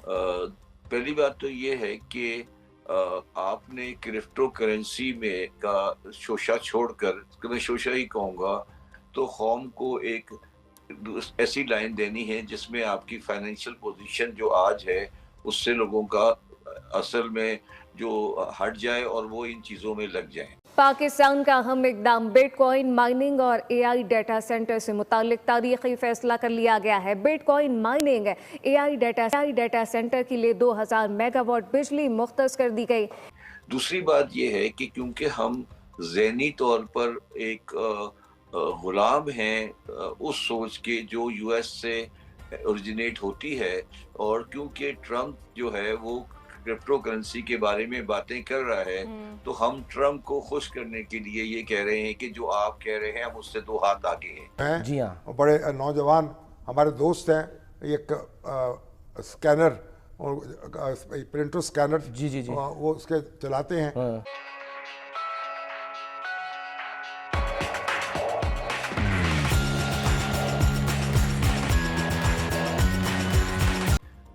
पहली बात तो ये है कि आपने क्रिप्टो करेंसी में का शोशा छोड़कर, तो मैं शोशा ही कहूँगा, तो कौम को एक ऐसी लाइन देनी है जिसमें आपकी फाइनेंशियल पोजीशन जो आज है, उससे लोगों का असल में जो हट जाए और वो इन चीज़ों में लग जाएँ। पाकिस्तान का अहम इकदाम बिटकॉइन माइनिंग और एआई डाटा सेंटर से मुतालिक तारीखी फैसला कर लिया गया है। Bitcoin mining AI data centre के लिए 2000 मेगावाट बिजली मुख्तस कर दी गई। दूसरी बात ये है कि क्योंकि हम ज़हनी तौर पर एक गुलाम हैं उस सोच के जो यूएस से ओरिजिनेट होती है, और क्योंकि ट्रम्प जो है वो क्रिप्टो करेंसी के बारे में बातें कर रहा है, तो हम ट्रम्प को खुश करने के लिए ये कह रहे हैं कि जो आप कह रहे हैं हम उससे 2 हाथ आगे हैं। जी हाँ, और बड़े नौजवान हमारे दोस्त हैं, एक स्कैनर और प्रिंटर स्कैनर जी। वो उसके चलाते हैं। हाँ।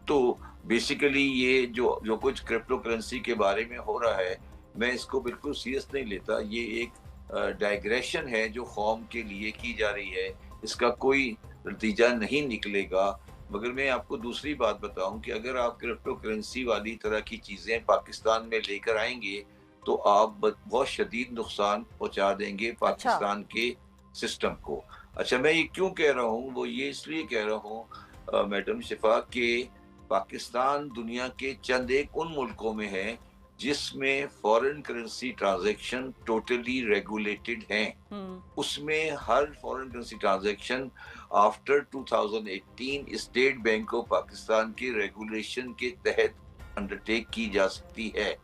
तो बेसिकली ये जो जो कुछ क्रिप्टो करेंसी के बारे में हो रहा है, मैं इसको बिल्कुल सीरियस नहीं लेता। ये एक डाइग्रेशन है जो कौम के लिए की जा रही है, इसका कोई नतीजा नहीं निकलेगा। मगर मैं आपको दूसरी बात बताऊं कि अगर आप क्रिप्टो करेंसी वाली तरह की चीज़ें पाकिस्तान में लेकर आएंगे, तो आप बहुत शदीद नुकसान पहुंचा देंगे अच्छा। पाकिस्तान के सिस्टम को। अच्छा, मैं ये क्यों कह रहा हूँ, वो ये इसलिए कह रहा हूँ मैडम शिफा, के पाकिस्तान दुनिया के चंद एक उन मुल्कों में है जिसमें foreign currency transaction totally regulated हैं। उसमें हर foreign currency transaction after 2018 State Bank of Pakistan के रेगुलेशन के तहत अंडरटेक की जा सकती है।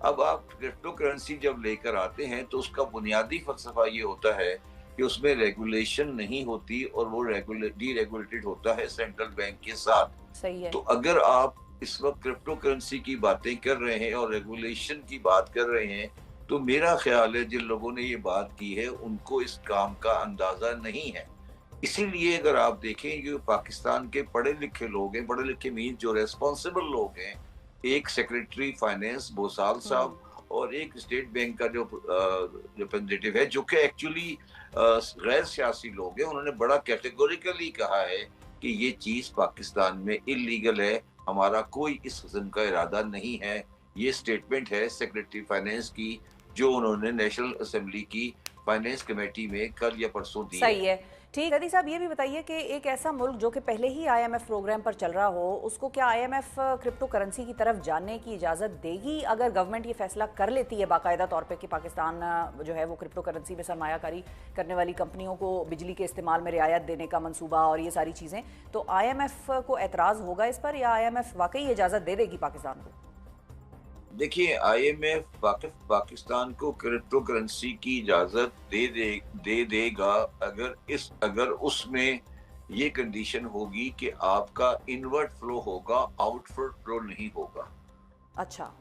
अब आप क्रिप्टो करेंसी जब लेकर आते हैं तो उसका बुनियादी फलसफा ये होता है कि उसमें रेगुलेशन नहीं होती और वो डीरेगुलेटेड होता है सेंट्रल बैंक के साथ। सही है। तो अगर आप इस वक्त क्रिप्टो करेंसी की बातें कर रहे हैं और रेगुलेशन की बात कर रहे हैं, तो मेरा ख्याल है जिन लोगों ने ये बात की है उनको इस काम का अंदाजा नहीं है। इसीलिए अगर आप देखें, जो पाकिस्तान के पढ़े लिखे लोग हैं, पढ़े लिखे मीन जो रेस्पॉन्सिबल लोग हैं, एक सेक्रेटरी फाइनेंस बोसाल साहब और एक स्टेट बैंक का जो रिप्रेजेंटेटिव है, जो कि एक्चुअली गैर सियासी लोग हैं, उन्होंने बड़ा कैटेगोरिकली कहा है कि ये चीज पाकिस्तान में इलीगल है, हमारा कोई इस किस्म का इरादा नहीं है। ये स्टेटमेंट है सेक्रेटरी फाइनेंस की, जो उन्होंने नेशनल असेंबली की फाइनेंस कमेटी में कल या परसों दी सही है। ठीक, सदी साहब ये भी बताइए कि एक ऐसा मुल्क जो कि पहले ही आईएमएफ प्रोग्राम पर चल रहा हो, उसको क्या आईएमएफ क्रिप्टो करेंसी की तरफ जाने की इजाज़त देगी अगर गवर्नमेंट ये फैसला कर लेती है बाकायदा तौर पे कि पाकिस्तान जो है वो क्रिप्टो करेंसी में सरमायाकारी करने वाली कंपनियों को बिजली के इस्तेमाल में रियायत देने का मंसूबा और ये सारी चीज़ें, तो आईएमएफ को एतराज़ होगा इस पर, या आईएमएफ वाकई इजाज़त दे देगी पाकिस्तान को? देखिए, आईएमएफ पाकिस्तान को क्रिप्टो करेंसी की इजाजत दे देगा अगर उसमें ये कंडीशन होगी कि आपका इनवर्ट फ्लो होगा, आउटवर्ड फ्लो नहीं होगा। अच्छा।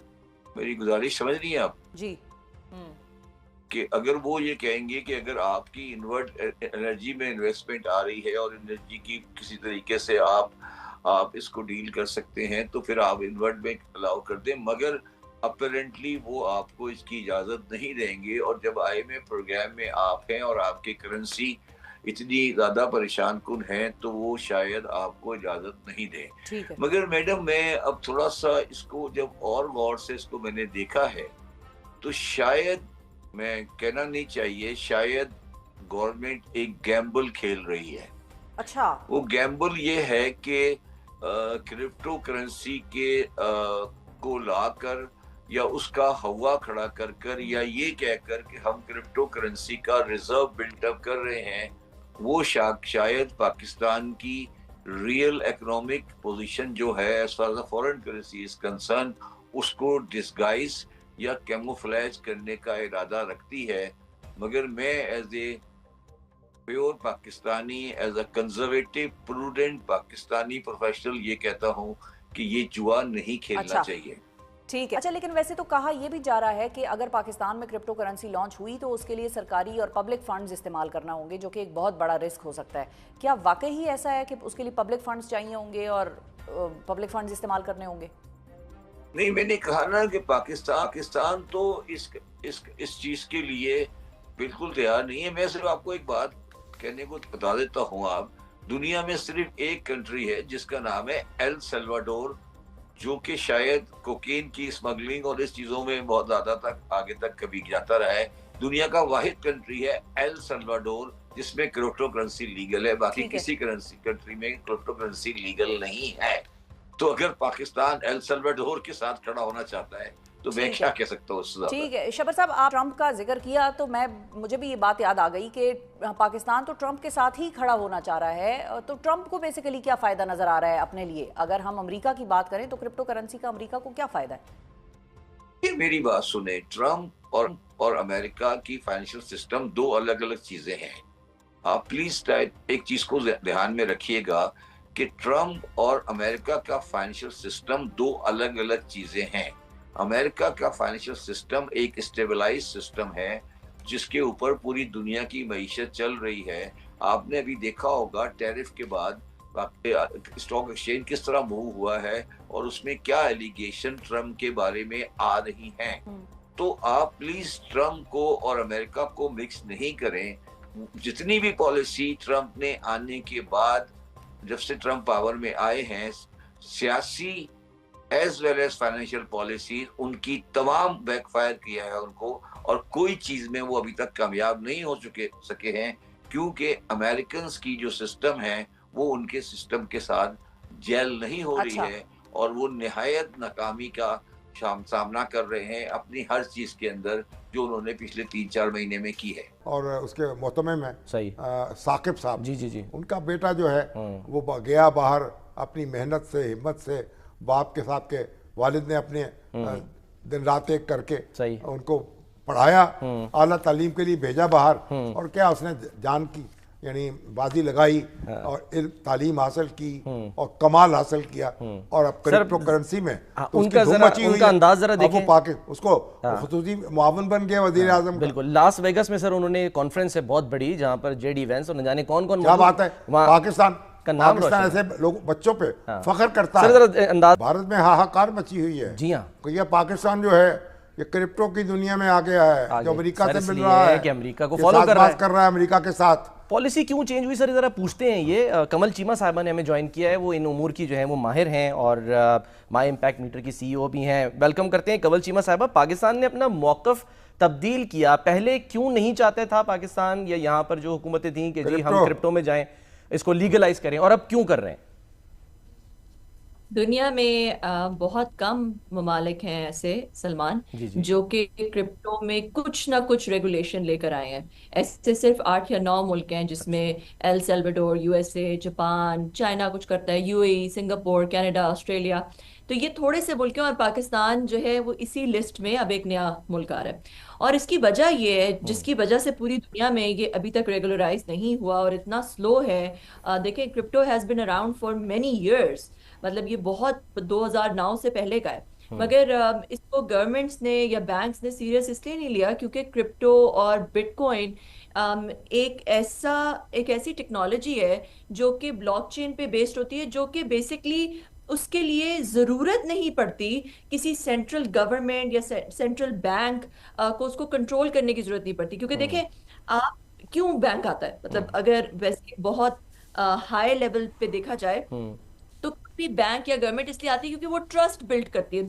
मेरी गुजारिश समझ रही हैं आप? जी। कि अगर वो ये कहेंगे कि अगर आपकी इनवर्ट एनर्जी में इन्वेस्टमेंट आ रही है और एनर्जी की किसी तरीके से आप इसको डील कर सकते हैं, तो फिर आप इन्वर्ट में अलाउ कर दें, मगर अपरेंटली वो आपको इसकी इजाजत नहीं देंगे। और जब आईएमएफ प्रोग्राम में आप हैं और आपकी करेंसी इतनी ज्यादा परेशान कुन है, तो वो शायद आपको इजाजत नहीं दें। ठीक है। मगर मैडम, मैं अब थोड़ा सा इसको जब और गौर से इसको मैंने देखा है, तो शायद, मैं कहना नहीं चाहिए, शायद गवर्नमेंट एक गैम्बल खेल रही है। अच्छा। वो गैम्बल ये है कि क्रिप्टो करेंसी के को लाकर या उसका हवा खड़ा कर या ये कहकर कि हम क्रिप्टो करेंसी का रिजर्व बिल्टअप कर रहे हैं, वो शायद पाकिस्तान की रियल इकोनॉमिक पोजीशन जो है as far the foreign currency is concern, उसको डिस्गाइज या कैमोफ्लेज करने का इरादा रखती है। मगर मैं as a pure Pakistani, as a conservative prudent Pakistani professional ये कहता हूँ कि ये जुआ नहीं खेलना चाहिए। ठीक है। अच्छा, लेकिन वैसे तो कहा यह भी जा रहा है कि अगर पाकिस्तान में क्रिप्टो करेंसी लॉन्च हुई तो उसके लिए सरकारी और पब्लिक फंड्स इस्तेमाल करना होंगे, जो कि एक बहुत बड़ा रिस्क हो सकता है। क्या वाकई ही ऐसा है कि उसके लिए पब्लिक फंड्स चाहिए होंगे और पब्लिक फंड्स इस्तेमाल करने होंगे? नहीं, मैंने कहा ना कि पाकिस्तान तो इस चीज के लिए बिल्कुल तैयार नहीं है। मैं सिर्फ आपको एक बात कहने को बता देता हूँ, आप दुनिया में सिर्फ एक कंट्री है जिसका नाम है एल सल्वाडोर, जो कि शायद कोकीन की स्मगलिंग और इस चीजों में बहुत ज्यादा आगे तक कभी जाता रहा है। दुनिया का वाहिद कंट्री है एल सल्वाडोर जिसमें क्रिप्टो करेंसी लीगल है, बाकी किसी कंट्री में क्रिप्टो करेंसी लीगल नहीं है। तो अगर पाकिस्तान एल सल्वाडोर के साथ खड़ा होना चाहता है तो मैं क्या कह सकता हूँ। ठीक है शबर साहब, आप ट्रंप का जिक्र किया तो मुझे भी ये बात याद आ गई कि पाकिस्तान तो ट्रंप के साथ ही खड़ा होना चाह रहा है, तो ट्रंप को बेसिकली क्या फायदा नजर आ रहा है अपने लिए? अगर हम अमेरिका की बात करें तो क्रिप्टो करेंसी का अमेरिका को क्या फायदा है? ये मेरी बात सुने, ट्रंप और अमेरिका की फाइनेंशियल सिस्टम दो अलग अलग चीजें हैं। आप प्लीज एक चीज को ध्यान में रखिएगा कि ट्रंप और अमेरिका का फाइनेंशियल सिस्टम दो अलग अलग चीजें हैं। अमेरिका का फाइनेंशियल सिस्टम एक स्टेबलाइज सिस्टम है जिसके ऊपर पूरी दुनिया की मईशत चल रही है। आपने अभी देखा होगा टैरिफ के बाद स्टॉक एक्सचेंज किस तरह मूव हुआ है और उसमें क्या एलिगेशन ट्रंप के बारे में आ रही हैं। तो आप प्लीज ट्रंप को और अमेरिका को मिक्स नहीं करें। जितनी भी पॉलिसी ट्रंप ने आने के बाद, जब से ट्रंप पावर में आए हैं, सियासी as well as financial policy उनकी तमाम बैकफायर किया है उनको, और कोई चीज में वो अभी तक कामयाब नहीं हो सके हैं क्योंकि अमेरिकन की जो सिस्टम है वो उनके सिस्टम के साथ जेल नहीं हो रही है और वो निहायत नाकामी का सामना कर रहे हैं अपनी हर चीज के अंदर जो उन्होंने पिछले 3-4 महीने में की है। और उसके मोहतमे में सही साकिब साहब जी उनका बेटा जो है वो गया बाहर अपनी मेहनत से, हिम्मत से, बाप के साथ के वालिद ने अपने दिन रात एक करके उनको पढ़ाया, आला तालीम के लिए भेजा बाहर, और क्या उसने जान की यानी बाजी लगाई और तालीम हासिल की और कमाल हासिल किया। और अब क्रिप्टो करेंसी में तो उनका उनका अंदाज जरा देखें। उसको खुसूसी मुआविन बन गया वजीर आजम। बिल्कुल, लास वेगस में सर उन्होंने कॉन्फ्रेंस है बहुत बड़ी जहां पर जेडी वेंस और न जाने कौन कौन। क्या बात है, पाकिस्तान का नाम पाकिस्तान ऐसे लोग बच्चों पे फख्र करता है। अंदाज भारत में हाहाकार मची हुई है। जी हाँ, ये पाकिस्तान जो है ये क्रिप्टो की दुनिया में आ गया है, जो अमेरिका से मिल रहा है कि अमेरिका को फॉलो कर रहा है अमेरिका के साथ। पॉलिसी क्यों चेंज हुई सर, जरा पूछते हैं। ये कमल चीमा साहिबा ने हमें ज्वाइन किया है, वो इन उमूर की जो है वो माहिर हैं और माई इम्पैक्ट मीटर की सीईओ भी हैं। वेलकम करते हैं कमल चीमा साहिबा। पाकिस्तान ने अपना मौकफ तब्दील किया, पहले क्यों नहीं चाहते था पाकिस्तान या यहाँ पर जो हुकूमतें थी कि जी हम क्रिप्टो में जाएं, इसको लीगलाइज करें, और अब क्यों कर रहे हैं? दुनिया में बहुत कम ममालिक हैं ऐसे सलमान जो कि क्रिप्टो में कुछ ना कुछ रेगुलेशन लेकर आए हैं। ऐसे सिर्फ 8 या 9 मुल्क हैं जिसमें El Salvador, USA, Japan, China कुछ करता है, यूएई, सिंगापुर, कनाडा, ऑस्ट्रेलिया। तो ये थोड़े से मुल्क हैं और पाकिस्तान जो है वो इसी लिस्ट में अब एक नया मुल्क आ रहा है। और इसकी वजह ये है जिसकी वजह से पूरी दुनिया में ये अभी तक रेगुलराइज नहीं हुआ और इतना स्लो है। देखें, crypto has been around for many years, मतलब ये बहुत 2009 से पहले का है, मगर इसको गवर्नमेंट्स ने या बैंक्स ने सीरियस इसलिए नहीं लिया क्योंकि क्रिप्टो और बिटकॉइन एक ऐसी टेक्नोलॉजी है जो कि ब्लॉकचेन पे बेस्ड होती है, जो कि बेसिकली उसके लिए जरूरत नहीं पड़ती किसी सेंट्रल गवर्नमेंट या सेंट्रल बैंक को उसको कंट्रोल करने की जरूरत नहीं पड़ती। क्योंकि देखें, आप क्यों बैंक आता है, मतलब अगर वैसे बहुत हाई लेवल पे देखा जाए तो कोई बैंक या गवर्नमेंट इसलिए आती है क्योंकि वो ट्रस्ट बिल्ड करती है।